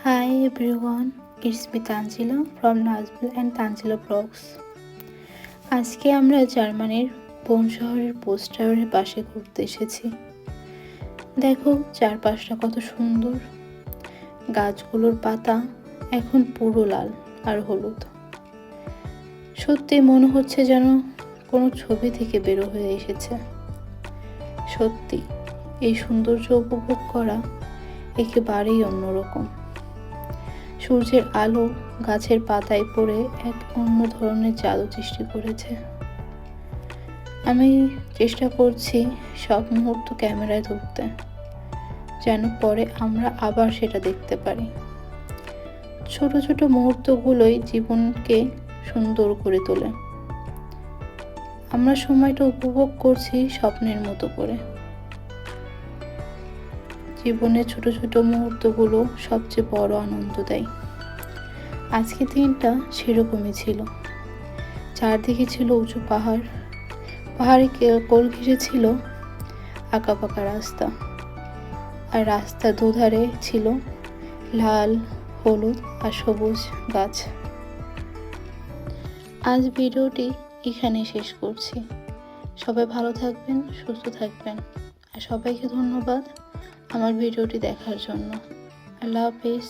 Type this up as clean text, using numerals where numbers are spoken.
Hi everyone, it's me Tanjila from Nazbil and Tanjila Vlogs. আজকে আমরা জার্মানির বোন শহরের পোস্টারের পাশে ঘুরতে এসেছি। দেখো চারপাশটা কত সুন্দর। গাছগুলোর পাতা এখন পুরো লাল আর হলুদ। সত্যি মনে হচ্ছে যেন কোনো ছবি থেকে বেরো হয়ে এসেছে। সত্যি এই সৌন্দর্য উপভোগ করা একেবারেই অন্যরকম। সূর্যের আলো গাছের পাতায় পড়ে এক অন্য ধরনের জাদু সৃষ্টি করেছে। আমি চেষ্টা করছি সব মুহূর্ত ক্যামেরায় ধরতে, যেন পরে আমরা আবার সেটা দেখতে পারি। ছোট ছোট মুহূর্তগুলোই জীবনকে সুন্দর করে তোলে। আমরা সময়টা উপভোগ করছি স্বপ্নের মতো করে। জীবনের ছোট ছোট মুহূর্তগুলো সবচেয়ে বড় আনন্দ দেয়। আজকের দিনটা সেরকমই ছিল। চারদিকে ছিল উঁচু পাহাড়, পাহাড়ে কোল ঘিরে ছিল আঁকাবাঁকা রাস্তা, আর রাস্তার দুধারে ছিল লাল, হলুদ আর সবুজ গাছ। আজ ভিডিওটি এখানে শেষ করছি। সবাই ভালো থাকবেন, সুস্থ থাকবেন, আর সবাইকে ধন্যবাদ আমার ভিডিওটি দেখার জন্য। আল্লাহ হাফেজ।